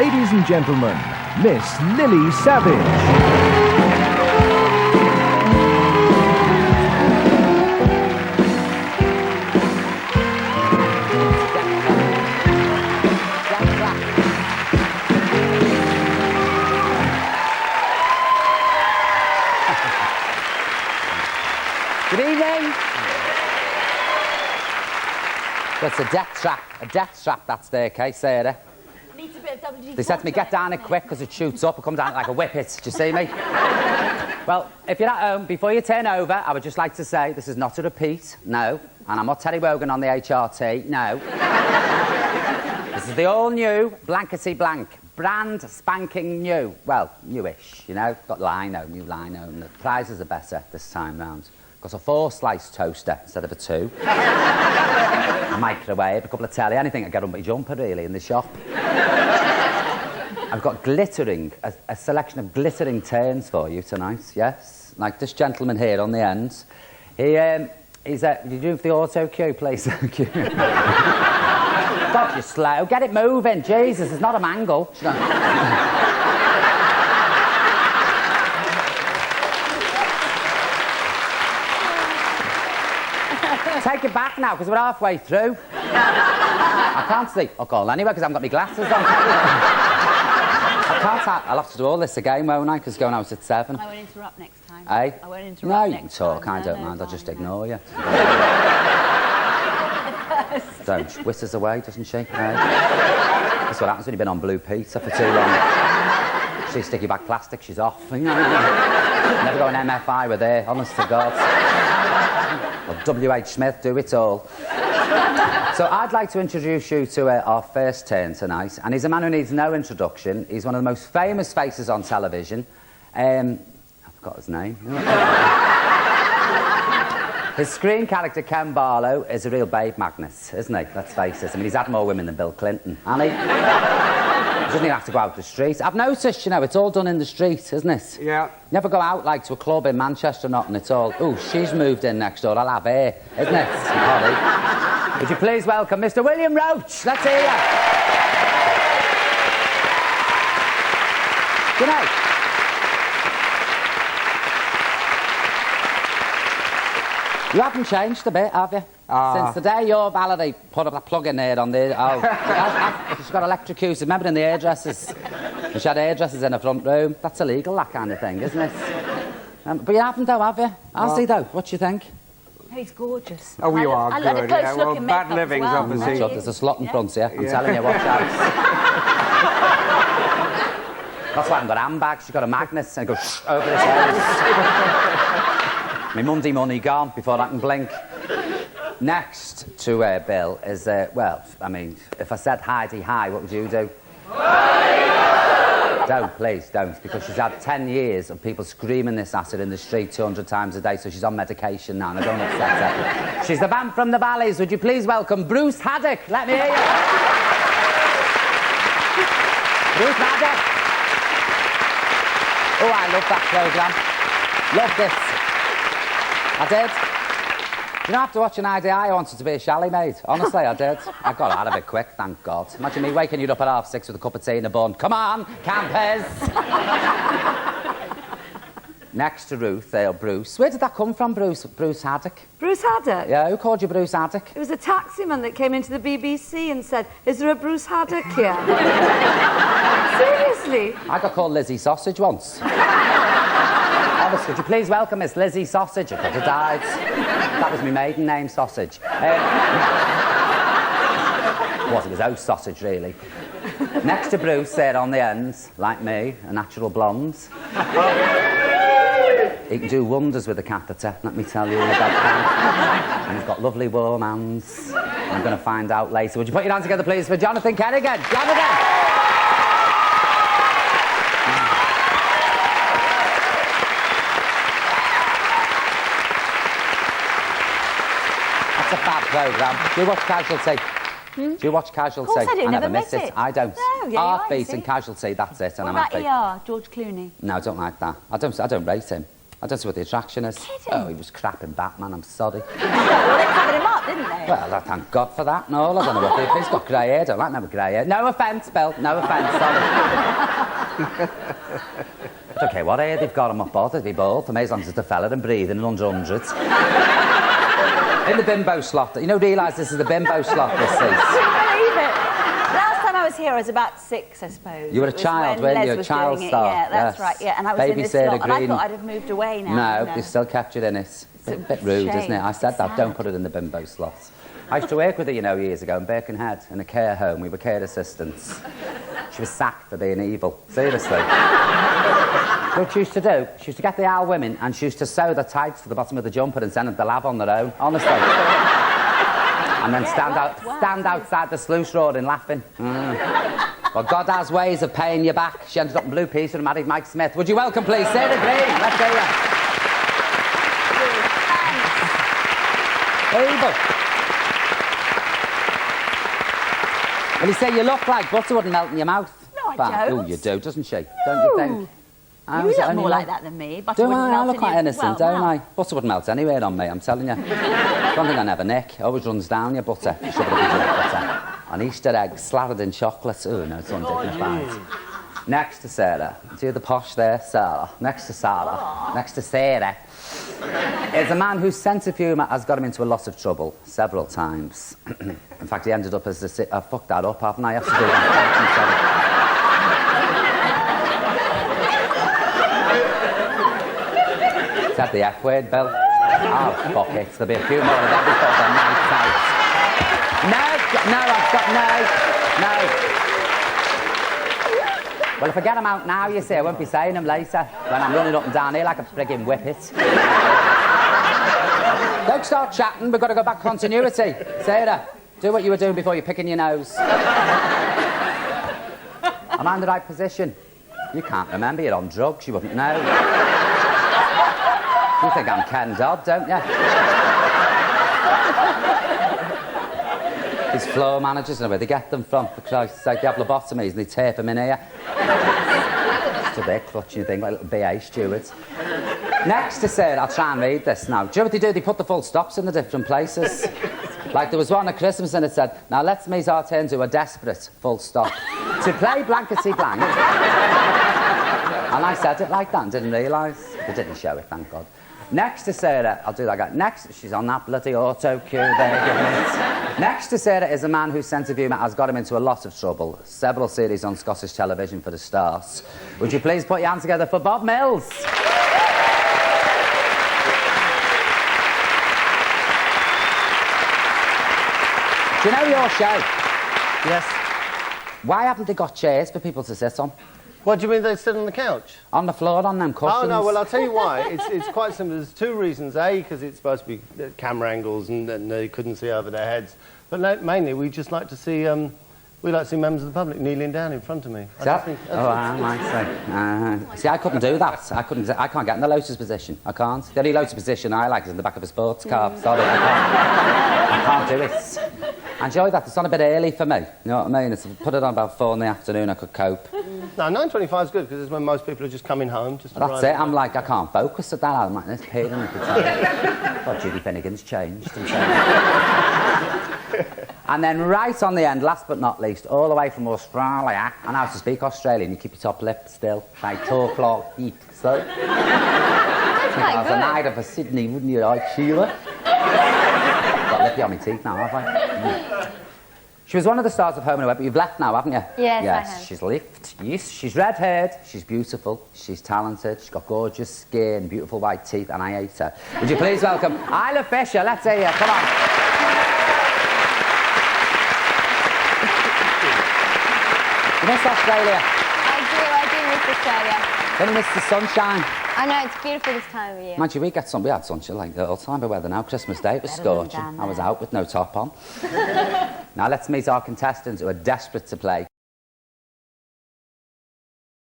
Ladies and gentlemen, Miss Lily Savage. Good evening. That's a death trap, that staircase, Sarah. Needs a bit of WD-40. They said to me, get down it quick, because it shoots up. It comes down like a whippet. Do you see me? Well, if you're at home, before you turn over, I would just like to say this is not a repeat, no. And I'm not Terry Wogan on the HRT, no. This is the all-new Blankety Blank. Brand spanking new. Well, newish, you know. Got lino, new lino, and the prizes are better this time round. Got a 4-slice toaster instead of a 2. A microwave, a couple of telly, anything to get on my jumper, really, in the shop. I've got glittering, a selection of glittering turns for you tonight, yes? Like this gentleman here on the end. He's you do the auto cue, please? Thank you. God, you're slow. Get it moving, Jesus, it's not a mangle. Take it back now, because we're halfway through. I can't see. I'll call anyway, because I haven't got my glasses on. I'll have to do all this again, won't I? Because going out at 7. I won't interrupt next time. Eh? I won't interrupt No, you next can talk. time. I don't mind. I'll just ignore you. Don't. She whistles away, doesn't she? That's what happens when you've been on blue pizza for too long. She's sticky back plastic, she's off. Never go an MFI with her, honest to God. Well, W.H. Smith, do it all. So I'd like to introduce you to our first turn tonight, and he's a man who needs no introduction. He's one of the most famous faces on television. I forgot his name. His screen character, Ken Barlow, is a real babe magnet, isn't he? Let's face it. I mean, he's had more women than Bill Clinton, hasn't he? He doesn't even have to go out the street. I've noticed, you know, it's all done in the street, isn't it? Yeah. Never go out, like, to a club in Manchester or nothing. It's all, oh, she's moved in next door, I'll have her, isn't it? Would you please welcome Mr. William Roach? Let's hear you. Good night. You haven't changed a bit, have you? Since the day your valet put up a plug in there on the... she's got electrocuted. Remember in the hairdressers? She had hairdressers in her front room. That's illegal, that kind of thing, isn't it? But you haven't, though, have you? Has he, though? What do you think? He's gorgeous. Oh, you are good. I love a close Yeah, look well, in bad makeup living's as well. obviously... There's a slot in front here. I'm telling you, watch out. That's why I haven't got handbags. She's got a magnet and it goes over his head. My Monday money gone before I can blink. Next to Bill is, well, I mean, if I said Heidi hi, what would you do? Don't, please, don't, because she's had 10 years of people screaming this at her in the street 200 times a day, so she's on medication now, and I don't upset her. She's the vamp from the valleys. Would you please welcome Bruce Haddock? Let me hear you. Bruce Haddock. Oh, I love that programme. Love this. I did. You know, after watching IDI, I wanted to be a chalet maid. Honestly, I did. I got out of it quick, thank God. Imagine me waking you up at 6:30 with a cup of tea and a bun. Come on, campers! Next to Ruth, Bruce. Where did that come from, Bruce? Bruce Haddock? Bruce Haddock? Yeah, who called you Bruce Haddock? It was a taximan that came into the BBC and said, is there a Bruce Haddock here? Seriously? I got called Lizzie Sausage once. Obviously, could you please welcome Miss Lizzie Sausage? I could have died. That was my maiden name, Sausage. It was Oast Sausage, really. Next to Bruce, there on the ends, like me, a natural blonde. He can do wonders with a catheter, let me tell you about that. And he's got lovely warm hands. I'm going to find out later. Would you put your hands together, please, for Jonathan Kerrigan? Jonathan! That's a fab programme. Do you watch Casualty? Do you watch Casualty? Of course I do, never miss miss it. I don't. No, yeah, Heartbeat and Casualty, that's it, and I'm happy. What about ER, George Clooney? No, I don't like that. I don't rate him. I don't see what the attraction is. Kidding. Oh, he was crap in Batman, I'm sorry. Well, they covered him up. didn't they? Well, I thank God for that. No, I don't know what he's got grey hair. I don't like never grey hair. No offence, Bill. No offence, sorry. I don't care what hair they've got, I'm not bothered. They're bald. For me, as long as it's a fella and breathing and under hundreds. In the bimbo slot. You know, realise this is the bimbo slot, this is. Can you believe it? Last time I was here, I was about 6, I suppose. You were a It was child, when weren't you? Les A was child doing it. star. Yeah, that's Yes. right. Yeah, and I was Baby in this Sarah slot, and I Green. thought I'd have moved away now. No, they still kept you in it. It's a bit rude, shame. isn't it? I said that, Sad. don't put it in the bimbo slot. I used to work with her, you know, years ago in Birkenhead, in a care home. We were care assistants. She was sacked for being evil. Seriously. What she used to do, she used to get the old women and she used to sew the tights to the bottom of the jumper and send them to the lab on their own, honestly. And then stand outside the sluice roaring laughing. Well, God has ways of paying you back. She ended up in Blue Peter and married Mike Smith. Would you welcome, please, Sarah Green? Let's hear you. Evil. Well, you say you look like butter wouldn't melt in your mouth. No, I don't. Oh, you do, doesn't she? Don't you think? You look more like that than me. Butter Do wouldn't I? I melt look in quite your- innocent, well, don't no. I? Butter wouldn't melt anywhere on me, I'm telling you. Don't think I never nick. Always runs down your butter. You shove it up your butter. On Easter eggs, slathered in chocolate. Oh, no, it's undignified. Next to Sarah. Do you the posh there? Sarah. Next to Sarah. Next to Sarah is a man whose sense of humour has got him into a lot of trouble several times. In fact, he ended up as the... I fucked that up, haven't I? I have to do that. Is that the F word, Bill? Oh, fuck it. There'll be a few more of them before the night's out. No. Well, if I get them out now, you see, I won't be saying them later when I'm running up and down here like a frigging whippet. Don't start chatting, we've got to go back continuity. Sarah, do what you were doing before you're picking your nose. Am I in the right position? You can't remember, you're on drugs, you wouldn't know. You think I'm Ken Dodd, don't you? These floor managers, I don't know where they get them from. For Christ's sake, they have lobotomies and they tape them in here. Stood there clutching thing like little BA stewards. Next to Sarah, I'll try and read this now. Do you know what they do? They put the full stops in the different places. Like there was one at Christmas and it said, now let's meet our turn to a desperate full stop. To play Blankety Blank. And I said it like that and didn't realise. They didn't show it, thank God. Next to Sarah, I'll do that again. Next, she's on that bloody auto cue there, giving it. Next to Sarah is a man whose sense of humour has got him into a lot of trouble. Several series on Scottish television for the stars. Would you please put your hands together for Bob Mills? Do you know your show? Yes. Why haven't they got chairs for people to sit on? What do you mean they sit on the couch? On the floor, on them cushions? Oh, no, well, I'll tell you why. It's quite simple. There's two reasons. A, because it's supposed to be camera angles and they couldn't see over their heads. But mainly, we just like to see... we like to see members of the public kneeling down in front of me. See, I couldn't do that. I can't get in the lotus position. I can't. The only lotus position I like is in the back of a sports car. Sorry, I can't do it. I enjoy that. It's on a bit early for me. You know what I mean? If I put it on about 4 in the afternoon, I could cope. No, 9:25 is good because it's when most people are just coming home. That's it. I'm like, I can't focus at that. I'm like, this pain in the time. Oh, Judy Finnegan's changed. And then right on the end, last but not least, all the way from Australia, and I have to speak Australian, you keep your top lip still, like talk like eat, so. I was an item for Sydney, wouldn't you, like Sheila? Got lippy on my teeth now, have I? She was one of the stars of Home and Away, but you've left now, haven't you? Yes, I have. She's left. Yes, she's red-haired, she's beautiful, she's talented, she's got gorgeous skin, beautiful white teeth, and I hate her. Would you please welcome Isla Fisher? Let's hear you. Come on. You miss Australia? I do miss Australia. Don't you miss the sunshine? I know, it's beautiful this time of year. Mind you, we had sunshine like all the time of weather now. Christmas Day, it was scorching. I was out with no top on. Now let's meet our contestants who are desperate to play